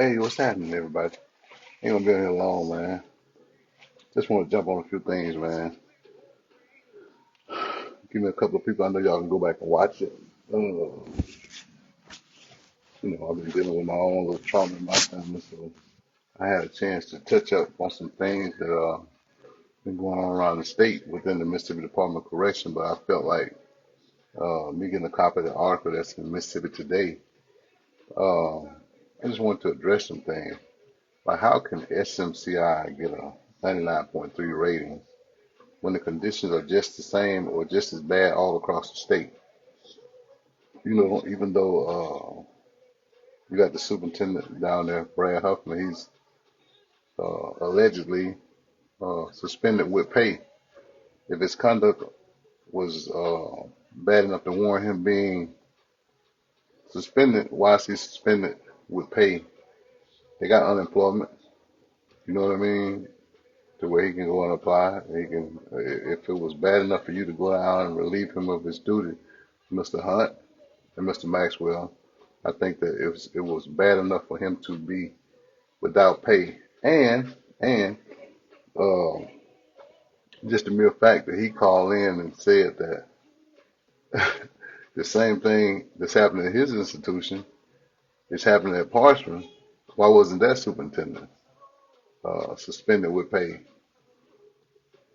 Hey, what's happening, everybody? Ain't gonna be in here long, man. Just want to jump on a few things, man. Give me a couple of people. I know y'all can go back and watch it. I've been dealing with my own little trauma in my family, so I had a chance to touch up on some things that been going on around the state within the Mississippi Department of Correction. But I felt like me getting a copy of the article that's in Mississippi Today. Uh, I just wanted to address some things. Like, how can SMCI get a 99.3 rating when the conditions are just the same or just as bad all across the state? Even though you got the superintendent down there, Brad Huffman, he's allegedly suspended with pay. If his conduct was bad enough to warrant him being suspended, why is he suspended with pay? They got unemployment, you know what I mean, to where he can go and apply. He can, if it was bad enough for you to go down and relieve him of his duty, Mr. Hunt and Mr. Maxwell, I think that it was bad enough for him to be without pay, and uh, just the mere fact that he called in and said that the same thing that's happening at his institution is happening at Parchman. Why wasn't that superintendent suspended with pay?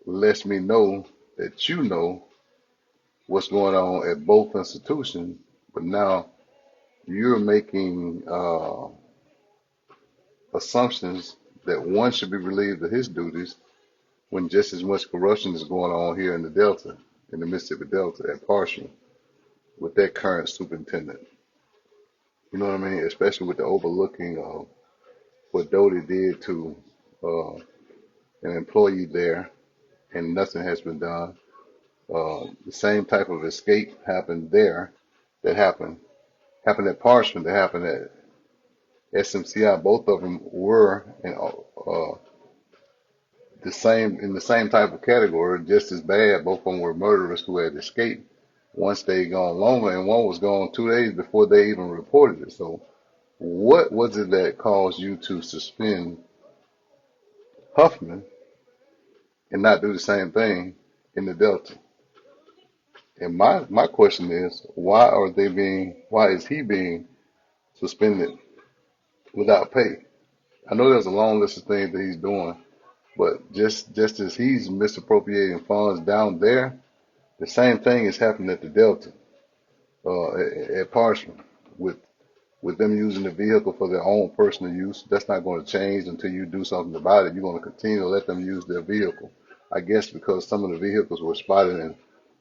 Lets me know that you know what's going on at both institutions, but now you're making assumptions that one should be relieved of his duties when just as much corruption is going on here in the Delta, in the Mississippi Delta at Parchman with that current superintendent. You know what I mean? Especially with the overlooking of what Doty did to uh, an employee there, and nothing has been done. The same type of escape happened there that happened at Parchman, that happened at SMCI. Both of them were in the same type of category, just as bad. Both of them were murderers who had escaped. One stayed gone longer, and one was gone 2 days before they even reported it. So, what was it that caused you to suspend Huffman and not do the same thing in the Delta? And my question is, why is he being suspended without pay? I know there's a long list of things that he's doing, but just as he's misappropriating funds down there, the same thing is happening at the Delta, at Parchman, with them using the vehicle for their own personal use. That's not going to change until you do something about it. You're going to continue to let them use their vehicle. I guess because some of the vehicles were spotted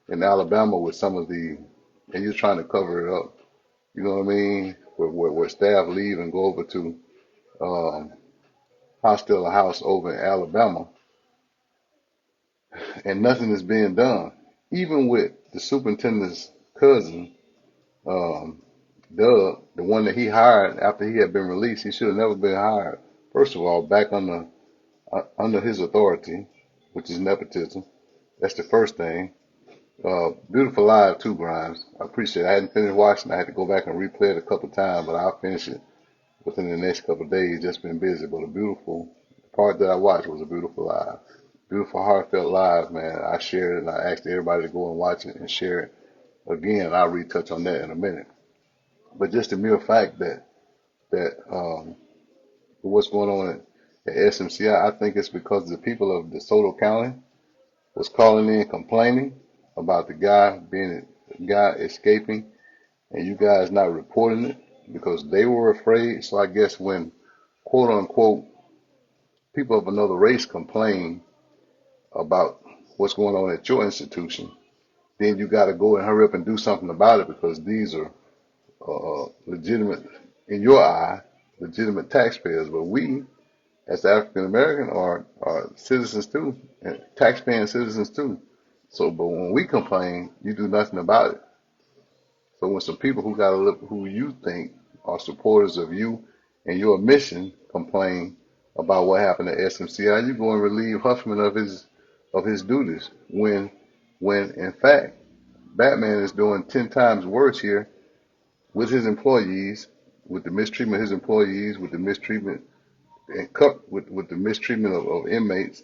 in Alabama with some of and you're trying to cover it up. You know what I mean? Where staff leave and go over to um, hostile house over in Alabama, and nothing is being done. Even with the superintendent's cousin, um, Doug, the one that he hired after he had been released, he should have never been hired. First of all, back under his authority, which is nepotism. That's the first thing. Beautiful live too, Grimes. I appreciate it. I hadn't finished watching. I had to go back and replay it a couple of times, but I'll finish it within the next couple of days. Just been busy, but the part that I watched was a beautiful live. Beautiful, heartfelt live, man. I shared it and I asked everybody to go and watch it and share it again. I'll retouch on that in a minute. But just the mere fact that what's going on at SMCI, I think it's because the people of DeSoto County was calling in complaining about the guy escaping, and you guys not reporting it because they were afraid. So I guess when quote unquote people of another race complain about what's going on at your institution, then you got to go and hurry up and do something about it because these are legitimate, in your eye, legitimate taxpayers. But we, as African American, are citizens too, and taxpaying citizens too. So, but when we complain, you do nothing about it. So when some people who you think are supporters of you and your mission complain about what happened at SMCI, you go and relieve Huffman of his duties. When in fact Batman is doing 10 times worse here with his employees, with the mistreatment of his employees, with the mistreatment and with the mistreatment of inmates,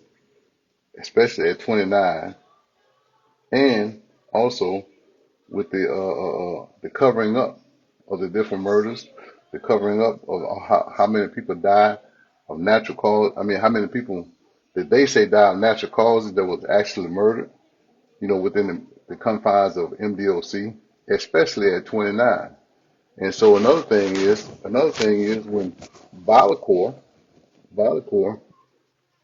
especially at 29, and also with the covering up of the different murders, the covering up of how many people die of natural cause. I mean, how many people that they say die of natural causes that was actually murdered, within the confines of MDOC, especially at 29. And so another thing is when Violator, Violator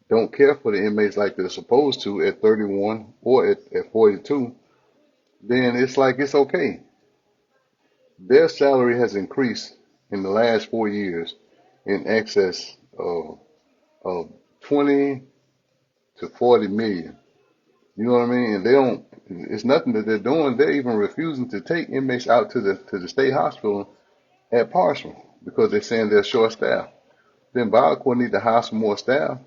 don't care for the inmates like they're supposed to at 31 or at 42, then it's like it's okay. Their salary has increased in the last 4 years in excess of 20 to 40 million. You know what I mean? And they don't. It's nothing that they're doing. They're even refusing to take inmates out to the state hospital at Parchman because they're saying they're short staffed. Then BioCorp need to hire some more staff,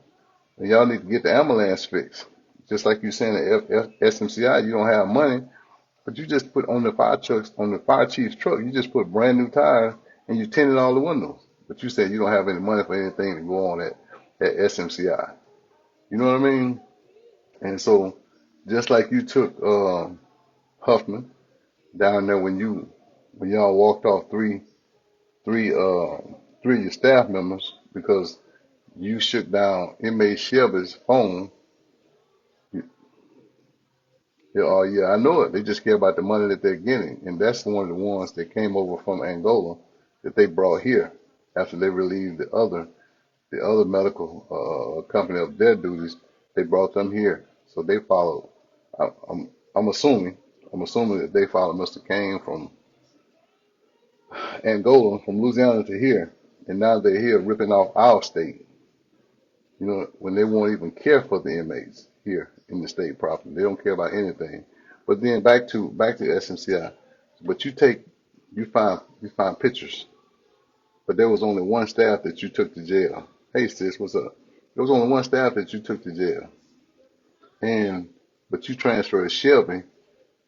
and y'all need to get the ambulance fixed. Just like you saying at SMCI, you don't have money, but you just put on the fire chief's truck, you just put brand new tires and you tinted all the windows. But you said you don't have any money for anything to go on at SMCI. You know what I mean? And so just like you took Huffman down there when y'all walked off three three of your staff members because you shook down inmate Shelby's phone. Yeah, oh yeah, I know it. They just care about the money that they're getting, and that's one of the ones that came over from Angola that they brought here after they relieved the other medical company of their duties. They brought them here, so they followed. I, I'm I'm assuming that they followed Mr. Kane from Angola, from Louisiana to here, and now they're here ripping off our state. When they won't even care for the inmates here in the state property. They don't care about anything. But then back to SMCI. But you find pictures. But there was only one staff that you took to jail. Hey sis, what's up? There was only one staff that you took to jail. And but you transferred Shelby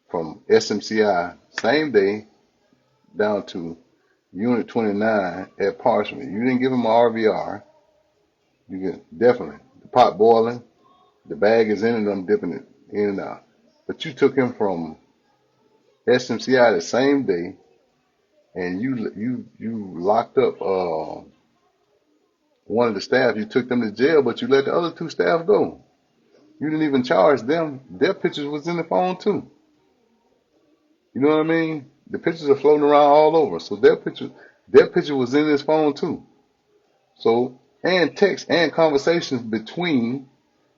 from SMCI same day down to Unit 29 at Parchman. You didn't give him an RVR. You get definitely the pot boiling. The bag is in and I'm dipping it in and out. But you took him from SMCI the same day, and you locked up one of the staff. You took them to jail, but you let the other two staff go. You didn't even charge them. Their pictures was in the phone too. You know what I mean? The pictures are floating around all over. So their picture was in his phone too. So and text and conversations between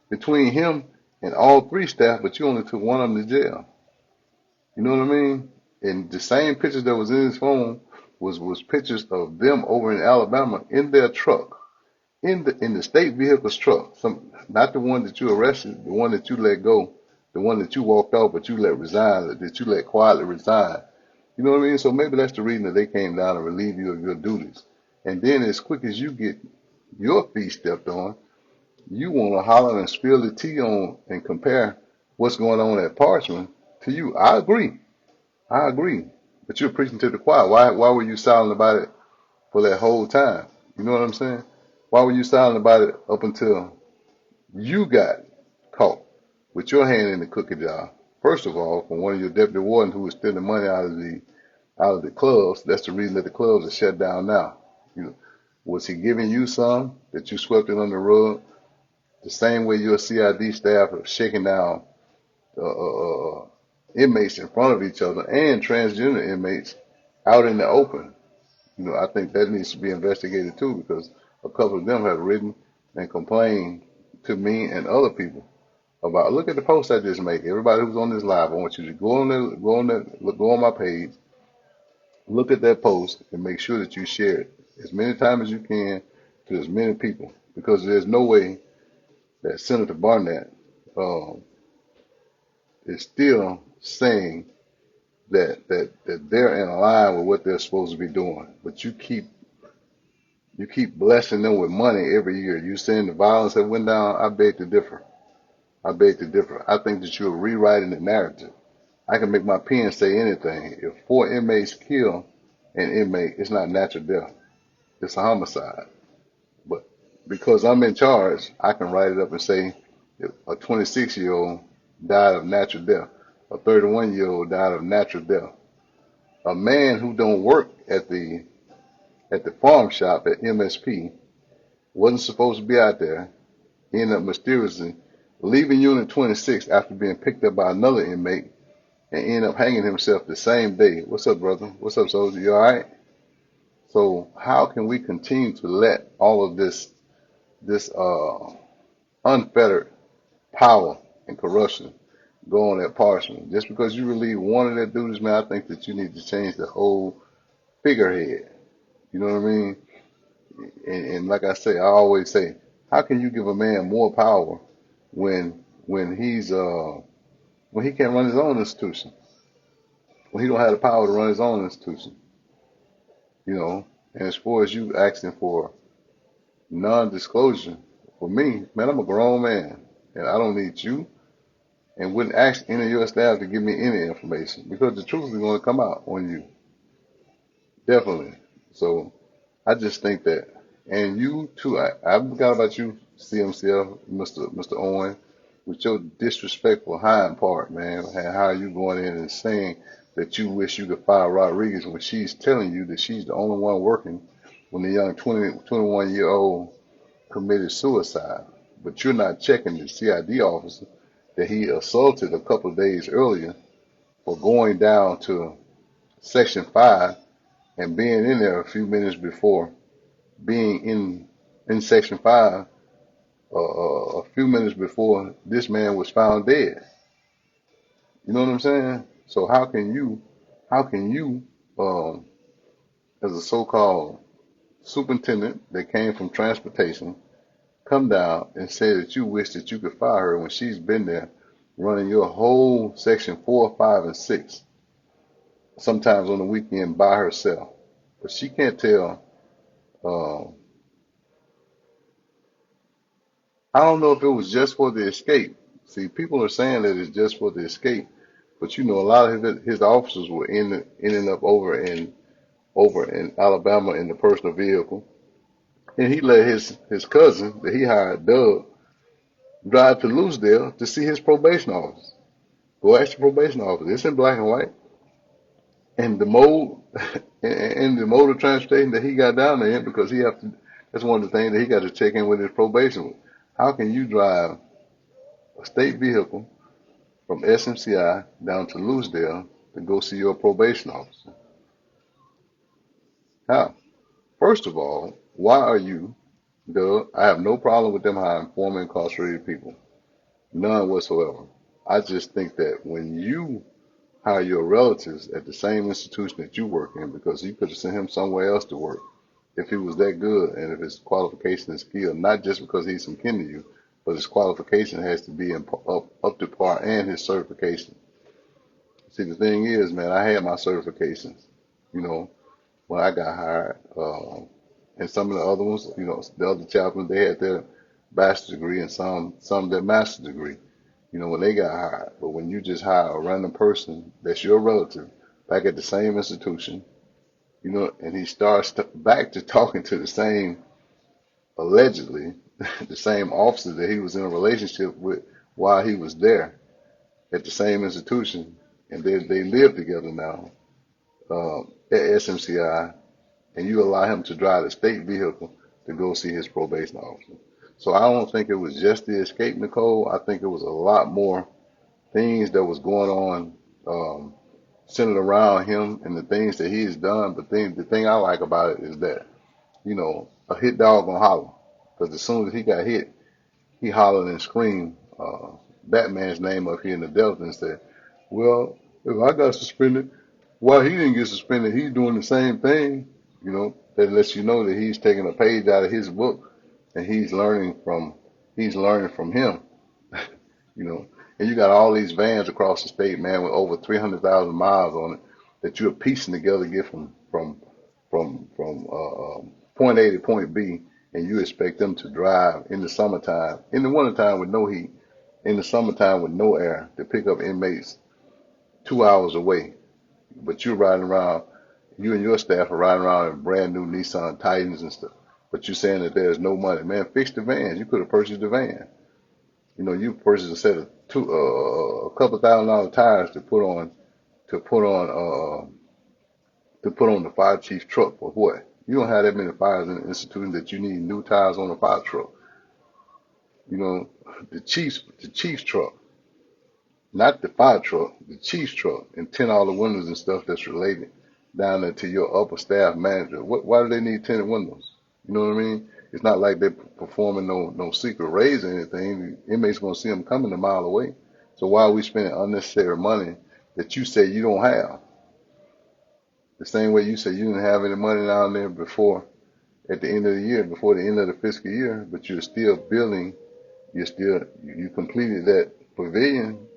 him and all three staff, but you only took one of them to jail. You know what I mean? And the same pictures that was in his phone was pictures of them over in Alabama in their truck, in the state vehicle's truck. Not the one that you arrested, the one that you let go, the one that you walked off, but you let resign, that you let quietly resign. You know what I mean? So maybe that's the reason that they came down and relieve you of your duties. And then as quick as you get your feet stepped on, you want to holler and spill the tea on and compare what's going on at Parchman to you. I agree. I agree. But you're preaching to the choir. Why were you silent about it for that whole time? You know what I'm saying? Why were you silent about it up until you got caught with your hand in the cookie jar? First of all, from one of your deputy wardens who was stealing money out of the clubs. That's the reason that the clubs are shut down now. Was he giving you some that you swept it under the rug? The same way your CID staff are shaking down uh, uh, uh, inmates in front of each other and transgender inmates out in the open. I think that needs to be investigated too because a couple of them have written and complained to me and other people about. Look at the post I just made. Everybody who's on this live, I want you to go on my page, look at that post, and make sure that you share it as many times as you can to as many people because there's no way that Senator Barnett um, is still saying that they're in line with what they're supposed to be doing. But you keep blessing them with money every year. You saying the violence that went down, I beg to differ. I beg to differ. I think that you're rewriting the narrative. I can make my pen say anything. If 4 inmates kill an inmate, it's not natural death. It's a homicide. But because I'm in charge, I can write it up and say a 26-year-old died of natural death. A 31-year-old died of natural death. A man who don't work at the farm shop at MSP wasn't supposed to be out there. He ended up mysteriously leaving Unit 26 after being picked up by another inmate and ended up hanging himself the same day. What's up, brother? What's up, soldier? You all right? So how can we continue to let all of this unfettered power and corruption go on at Parchman? Just because you relieve one of their duties, man, I think that you need to change the whole figurehead. You know what I mean? And like I say, I always say, how can you give a man more power when when he can't run his own institution, when he don't have the power to run his own institution, you know? And as far as you asking for non-disclosure, for me, man, I'm a grown man, and I don't need you, and wouldn't ask any of your staff to give me any information because the truth is going to come out on you, definitely. So I just think that, and you too. I forgot about you, CMCL, Mr. Owen, with your disrespectful hind part, man. And how you going in and saying that you wish you could fire Rodriguez when she's telling you that she's the only one working when the young 21-year-old committed suicide. But you're not checking the CID officer that he assaulted a couple of days earlier for going down to Section 5 and being in there a few minutes before being in Section 5 a few minutes before this man was found dead. You know what I'm saying? So how can you, um, as a so-called superintendent that came from transportation, come down and say that you wish that you could fire her when she's been there running your whole Section 4, 5, and 6, sometimes on the weekend by herself? But she can't tell. Um, I don't know if it was just for the escape. See, people are saying that it's just for the escape, but you know, a lot of his officers were ending up over in Alabama in the personal vehicle, and he let his cousin that he hired, Doug, drive to Lucedale to see his probation officer. Go ask the probation officer. It's in black and white, and the mode and the mode of transportation that he got down there in, because he have to. That's one of the things that he got to check in with his probation with. How can you drive a state vehicle from SMCI down to Lucedale to go see your probation officer? How? First of all, why are you, Doug? I have no problem with them hiring former incarcerated people. None whatsoever. I just think that when you hire your relatives at the same institution that you work in, because you could have sent him somewhere else to work if he was that good and if his qualification and skill, not just because he's some kin to you, but his qualification has to be up to par and his certification. See, the thing is, man, I had my certifications, you know, when I got hired. And some of the other ones, you know, the other chaplains, they had their bachelor's degree and some their master's degree, you know, when they got hired. But when you just hire a random person that's your relative back at the same institution, you know, and he starts back to talking to the same, allegedly, the same officer that he was in a relationship with while he was there at the same institution, and they live together now at SMCI, and you allow him to drive the state vehicle to go see his probation officer. So I don't think it was just the escape, Nicole. I think it was a lot more things that was going on centered around him and the things that he's done. But the thing I like about it is that, you know, a hit dog gonna holler. Because as soon as he got hit, he hollered and screamed Batman's name up here in the Delta and said, well, if I got suspended, why he didn't get suspended? He's doing the same thing. You know, that lets you know that he's taking a page out of his book and he's learning from him. You know, and you got all these vans across the state, man, with over 300,000 miles on it that you're piecing together to get from point A to point B, and you expect them to drive in the summertime, in the wintertime with no heat, in the summertime with no air, to pick up inmates 2 hours away. But you're riding around You and your staff are riding around in brand new Nissan Titans and stuff. But you're saying that there's no money. Man, fix the vans. You could have purchased the van. You know, you purchased a set of a couple $1,000 tires to put on the fire chief's truck for what? You don't have that many fires in the institution that you need new tires on a fire truck. You know, the chief's truck, not the fire truck, the chief's truck, and tint all the windows and stuff that's related down there to your upper staff manager. Why do they need tinted windows? You know what I mean? It's not like they're performing no secret raids or anything. The inmates gonna see them coming a mile away. So why are we spending unnecessary money that you say you don't have? The same way you say you didn't have any money down there before at the end of the year, before the end of the fiscal year, but you're still building, you completed that pavilion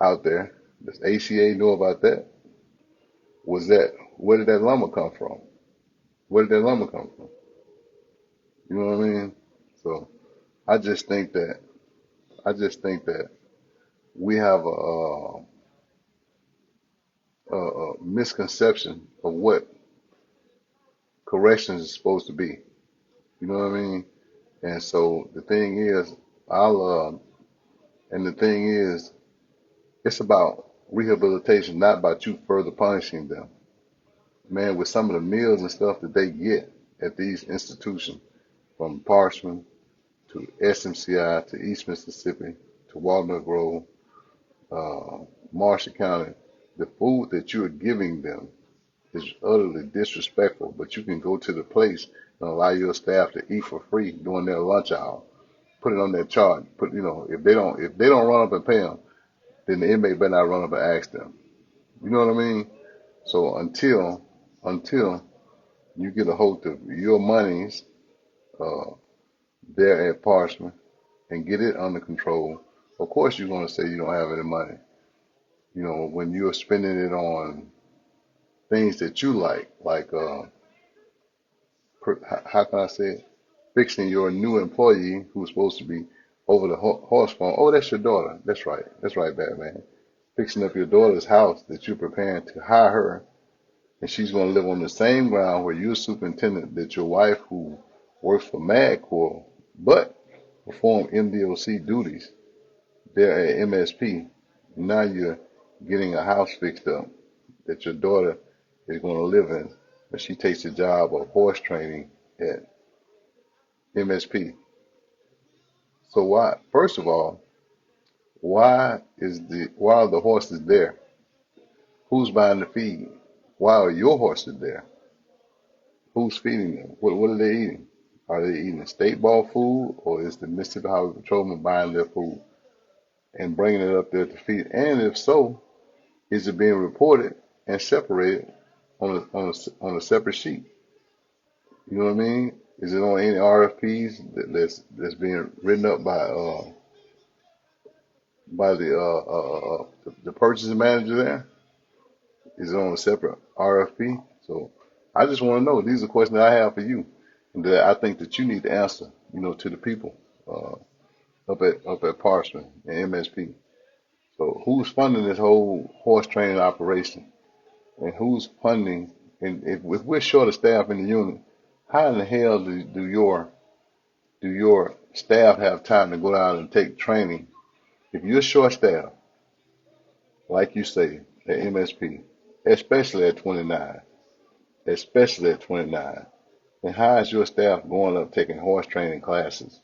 out there. Does ACA know about that? Where did that lumber come from? Where did that lumber come from? You know what I mean? So I just think that we have a misconception of what corrections is supposed to be. You know what I mean? And so the thing is, and the thing is, it's about rehabilitation, not about you further punishing them. Man, with some of the meals and stuff that they get at these institutions, from Parchman to SMCI to East Mississippi to Walnut Grove, Marshall County, the food that you're giving them is utterly disrespectful. But you can go to the place and allow your staff to eat for free during their lunch hour. Put it on their chart. If they don't run up and pay them, then the inmate better not run up and ask them. You know what I mean? So until you get a hold of your monies uh, there at Parchman and get it under control, of course you're going to say you don't have any money. You know, when you're spending it on things that you like how can I say it? Fixing your new employee who's supposed to be over the horse farm. Oh, that's your daughter. That's right. That's right, Batman. Fixing up your daughter's house that you're preparing to hire her, and she's going to live on the same ground where you're superintendent that your wife, who works for MAGCOR, but perform MDOC duties there at MSP. Now you're getting a house fixed up that your daughter is going to live in, but she takes the job of horse training at MSP. So why, first of all, why are the horses there? Who's buying the feed? Why are your horses there? Who's feeding them? What are they eating? Are they eating state ball food, or is the Mississippi Highway Patrolman buying their food and bringing it up there to feed? And if so, is it being reported and separated on a separate sheet? You know what I mean? Is it on any RFPs that's being written up by the purchasing manager there? Is it on a separate RFP? So I just want to know. These are questions that I have for you, and that I think that you need to answer. You know, to the people up at Parchman and MSP. So who's funding this whole horse training operation, and who's funding? And if we're short of staff in the unit, how in the hell do your staff have time to go down and take training? If you're short staff, like you say, at MSP, especially at 29, especially at 29, then how is your staff going up taking horse training classes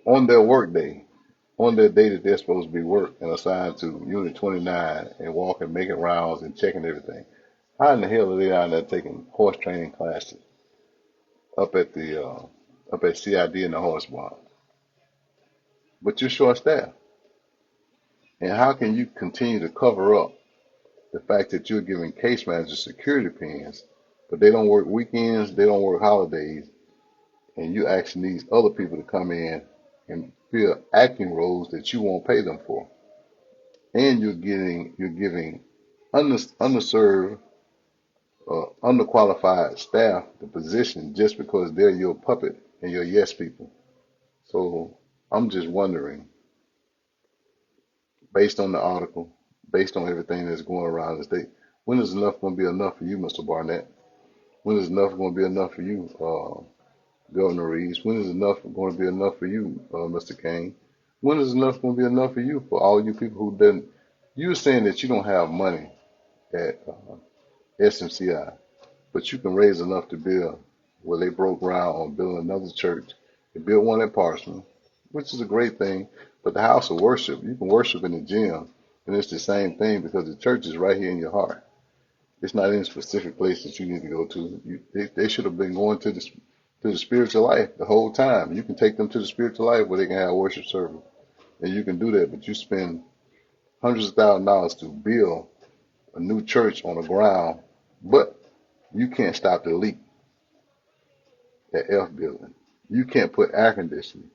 on their work day, on their day that they're supposed to be worked and assigned to Unit 29 and walking, making rounds and checking everything? How in the hell are they down there taking horse training classes up at the up at CID in the horse barn? But you're short staff. And how can you continue to cover up the fact that you're giving case managers security pins, but they don't work weekends, they don't work holidays, and you asking these other people to come in and fill acting roles that you won't pay them for, and you're giving underserved, underqualified staff the position just because they're your puppet and your yes people. So I'm just wondering, based on the article, based on everything that's going around the state, When is enough going to be enough for you, Mr. Barnett? When is enough going to be enough for you, Governor Reeves? When is enough going to be enough for you, Mr. Kane? When is enough going to be enough for you, for all you people who didn't? You're saying that you don't have money at SMCI, but you can raise enough to build. Well, they broke ground on building another church. They built one at Parchman, which is a great thing. But the house of worship, you can worship in the gym, and it's the same thing because the church is right here in your heart. It's not any specific place that you need to go to. They should have been going to the spiritual life the whole time. You can take them to the spiritual life where they can have worship service, and you can do that. But you spend hundreds of thousands of dollars to build a new church on the ground, but you can't stop the leak at F building. You can't put air conditioning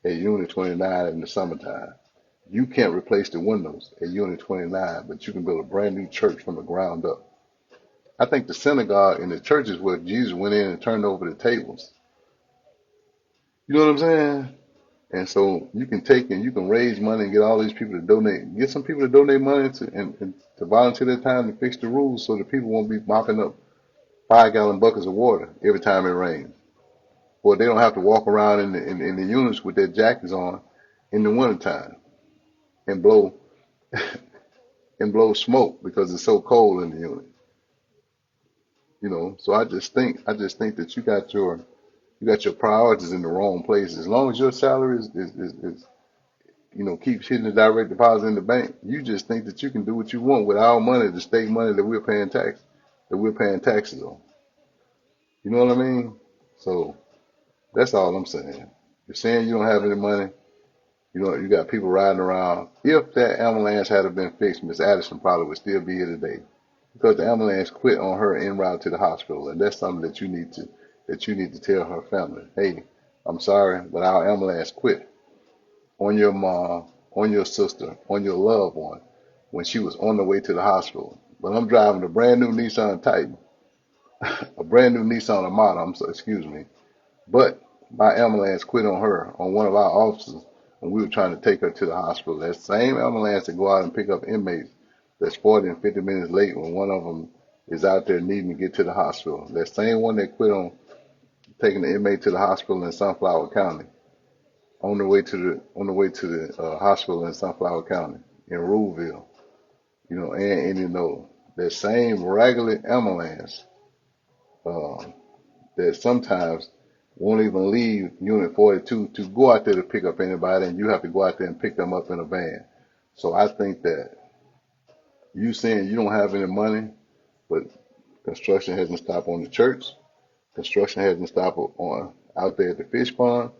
at Unit 29 in the summertime. You can't replace the windows at Unit 29, but you can build a brand new church from the ground up. I think the synagogue and the churches where Jesus went in and turned over the tables. You know what I'm saying? And so you can take and you can raise money and get all these people to donate. Get some people to donate money and to volunteer their time to fix the rules so that people won't be mopping up 5-gallon buckets of water every time it rains. Or they don't have to walk around in the units with their jackets on in the wintertime and blow and blow smoke because it's so cold in the unit. You know, so I just think that you got your priorities in the wrong place. As long as your salary is keeps hitting the direct deposit in the bank, you just think that you can do what you want with our money, the state money that we're paying taxes on. You know what I mean? So that's all I'm saying. You're saying you don't have any money. You got people riding around. If that ambulance had have been fixed, Miss Addison probably would still be here today because the ambulance quit on her en route to the hospital, and that's something that you need to tell her family. Hey, I'm sorry, but our ambulance quit on your mom, on your sister, on your loved one when she was on the way to the hospital. But I'm driving a brand new Nissan Titan, a brand new Nissan Armada. Excuse me. But my ambulance quit on her, on one of our officers, when we were trying to take her to the hospital. That same ambulance that go out and pick up inmates that's 40 and 50 minutes late when one of them is out there needing to get to the hospital. That same one that quit on taking the inmate to the hospital in Sunflower County, on the way to the hospital in Sunflower County in Ruleville, and that same regular ambulance uh, that sometimes won't even leave Unit 42 to go out there to pick up anybody, and you have to go out there and pick them up in a van. So I think that you saying you don't have any money, but construction hasn't stopped on the church, construction hasn't stopped on out there at the fish pond,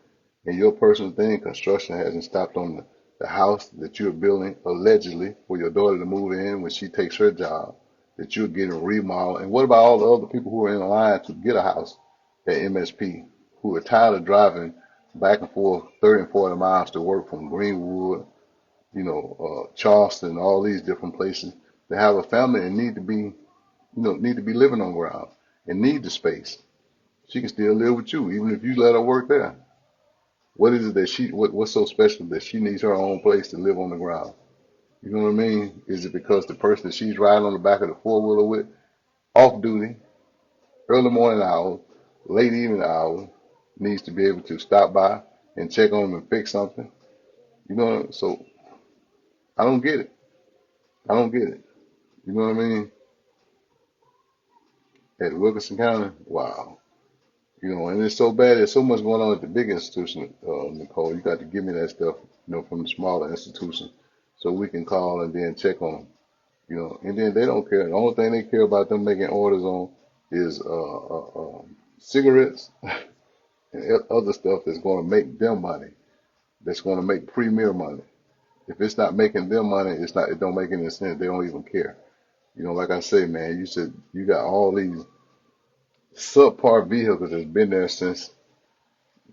and your personal thing, construction hasn't stopped on the house that you're building allegedly for your daughter to move in when she takes her job, that you're getting remodeled. And what about all the other people who are in line to get a house at MSP, who are tired of driving back and forth 30 and 40 miles to work from Greenwood, Charleston, all these different places? They have a family and need to be living on ground and need the space. She can still live with you, even if you let her work there. What is it that what's so special that she needs her own place to live on the ground? You know what I mean? Is it because the person that she's riding on the back of the four-wheeler with, off duty, early morning hours, late evening hours, needs to be able to stop by and check on them and fix something? So I don't get it. I don't get it. You know what I mean? At Wilkinson County, wow. And it's so bad. There's so much going on at the big institution, Nicole. You got to give me that stuff, from the smaller institutions, so we can call and then check on them. And then they don't care. The only thing they care about them making orders on is cigarettes and other stuff that's going to make them money. That's going to make premier money. If it's not making them money, it's not. It don't make any sense. They don't even care. Like I say, man, you said you got all these subpar vehicles that's been there since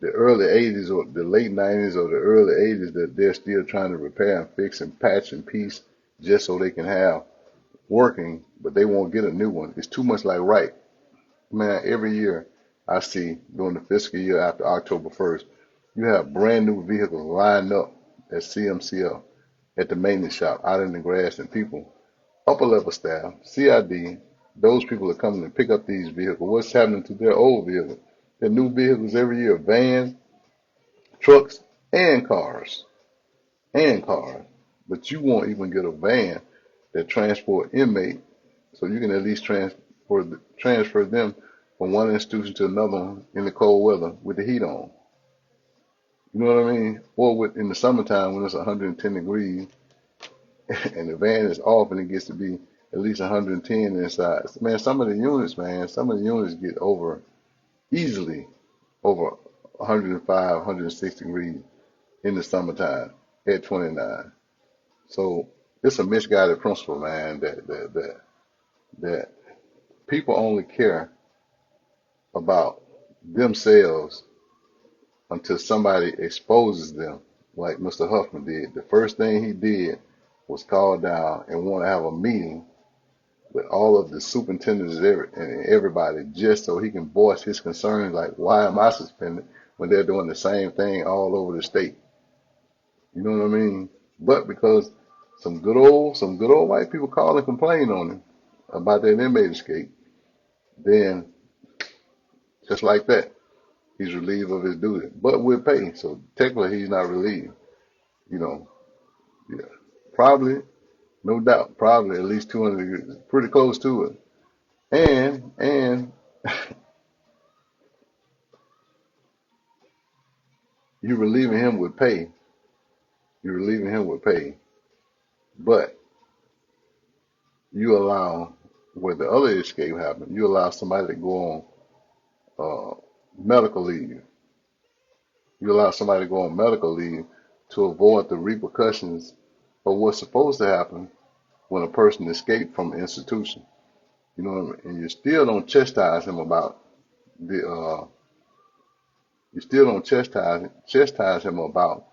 the early 80s or the late 90s or the early 80s that they're still trying to repair and fix and patch and piece just so they can have working, but they won't get a new one. It's too much like right. Man, every year I see during the fiscal year after October 1st, you have brand new vehicles lined up at CMCL at the maintenance shop out in the grass, and people upper level staff, CID, those people are coming to pick up these vehicles. What's happening to their old vehicles? Their new vehicles every year, vans, trucks, and cars, and cars. But you won't even get a van that transport inmates, so you can at least transfer them from one institution to another one in the cold weather with the heat on. You know what I mean? Or in the summertime when it's 110 degrees and the van is off and it gets to be at least 110 inside. Man, some of the units get easily over 105, 106 degrees in the summertime at 29. So it's a misguided principle, man, that people only care about themselves until somebody exposes them, like Mr. Huffman did. The first thing he did was call down and want to have a meeting with all of the superintendents and everybody just so he can voice his concerns, like, why am I suspended when they're doing the same thing all over the state? You know what I mean? But because some good old white people call and complain on him about that inmate escape, then just like that, he's relieved of his duty, but with pay. So technically, he's not relieved. You know, yeah, probably, no doubt, probably at least 200 degrees, pretty close to it. And you're relieving him with pay. You're relieving him with pay, but you allow where the other escape happened. You allow somebody to go on medical leave. You allow somebody to go on medical leave to avoid the repercussions of what's supposed to happen when a person escaped from an institution. You know what I mean? And you still don't chastise him about the you still don't chastise him about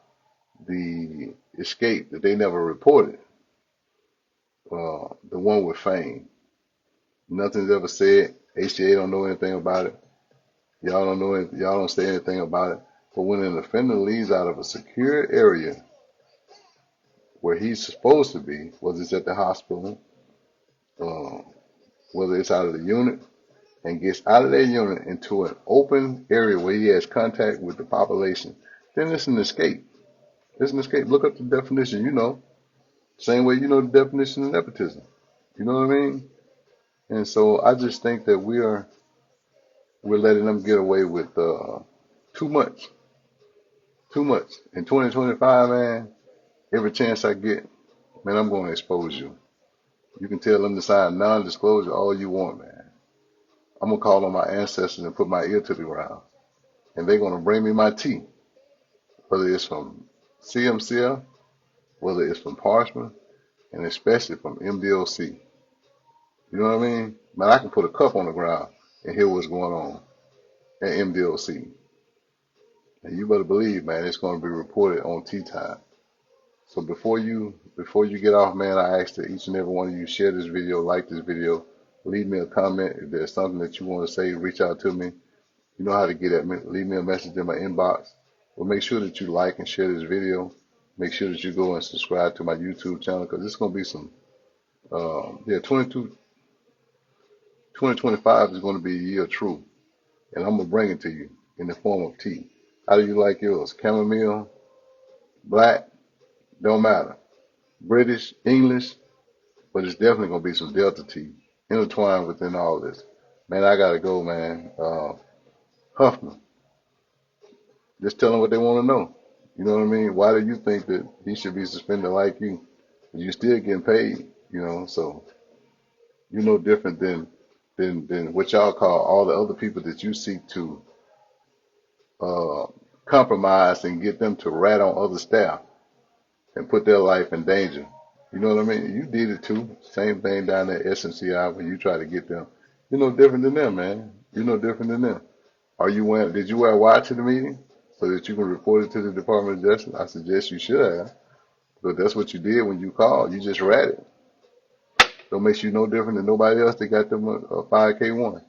the escape that they never reported. The one with fame. Nothing's ever said. HCA don't know anything about it. Y'all don't know it. Y'all don't say anything about it. But when an offender leaves out of a secure area where he's supposed to be, whether it's at the hospital, uh, whether it's out of the unit, and gets out of that unit into an open area where he has contact with the population, then it's an escape. It's an escape. Look up the definition, you know. Same way you know the definition of nepotism. You know what I mean? And so I just think that we're letting them get away with too much. Too much. In 2025, man, every chance I get, man, I'm going to expose you. You can tell them to sign non-disclosure all you want, man. I'm going to call on my ancestors and put my ear to the ground. And they're going to bring me my tea, whether it's from SMCI, whether it's from Parchman, and especially from MDOC. You know what I mean? Man, I can put a cup on the ground and hear what's going on at MDOC. And you better believe, man, it's going to be reported on tea time. So before you get off, man, I ask that each and every one of you share this video, like this video, leave me a comment. If there's something that you want to say, reach out to me. You know how to get at me. Leave me a message in my inbox. But make sure that you like and share this video. Make sure that you go and subscribe to my YouTube channel because it's going to be some, 2025 is going to be a year of truth. And I'm going to bring it to you in the form of tea. How do you like yours? Chamomile, black, don't matter. British, English, but it's definitely going to be some Delta tea intertwined within all this. Man, I got to go, man. Huffman, just tell them what they want to know. You know what I mean? Why do you think that he should be suspended like you? You're still getting paid, you know, so you're no different than what y'all call all the other people that you seek to compromise and get them to rat on other staff and put their life in danger. You know what I mean? You did it too. Same thing down at SMCI when you try to get them. You're no different than them, man. You're no different than them. Did you wear a watch to the meeting so that you can report it to the Department of Justice? I suggest you should have. But that's what you did when you called. You just ratted. Don't make you no different than nobody else that got them a 5K1.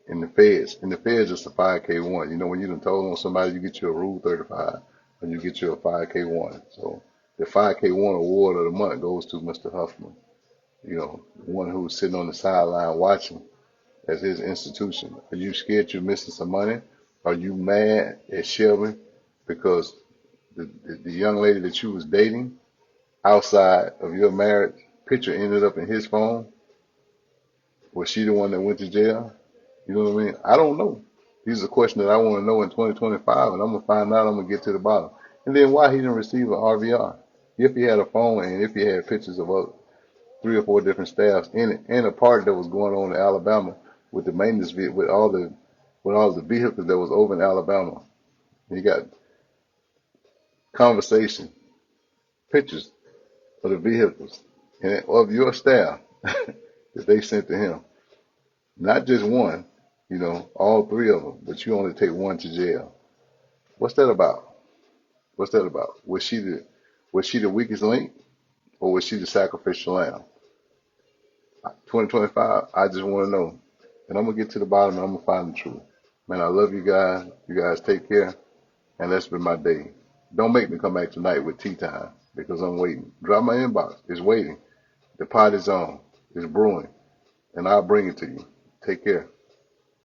In the feds, it's a 5K1. You know, when you done told on somebody, you get you a Rule 35, and you get you a 5K1. So the 5K1 award of the month goes to Mr. Huffman. the one who was sitting on the sideline watching as his institution. Are you scared you're missing some money? Are you mad at Shelby because the young lady that you was dating outside of your marriage picture ended up in his phone? Was she the one that went to jail? You know what I mean? I don't know. These are questions that I want to know in 2025, and I'm gonna find out. I'm gonna get to the bottom. And then why he didn't receive an RVR? If he had a phone and if he had pictures of 3 or 4 different staffs in it, and a party that was going on in Alabama with the maintenance with all the vehicles that was over in Alabama. He got conversation, pictures of the vehicles and of your staff that they sent to him. Not just one, all 3 of them, but you only take one to jail. What's that about? What's that about? Was she the weakest link, or was she the sacrificial lamb? 2025, I just want to know. And I'm going to get to the bottom and I'm going to find the truth. Man, I love you guys. You guys take care. And that's been my day. Don't make me come back tonight with tea time because I'm waiting. Drop my inbox. It's waiting. The pot is on. It's brewing. And I'll bring it to you. Take care.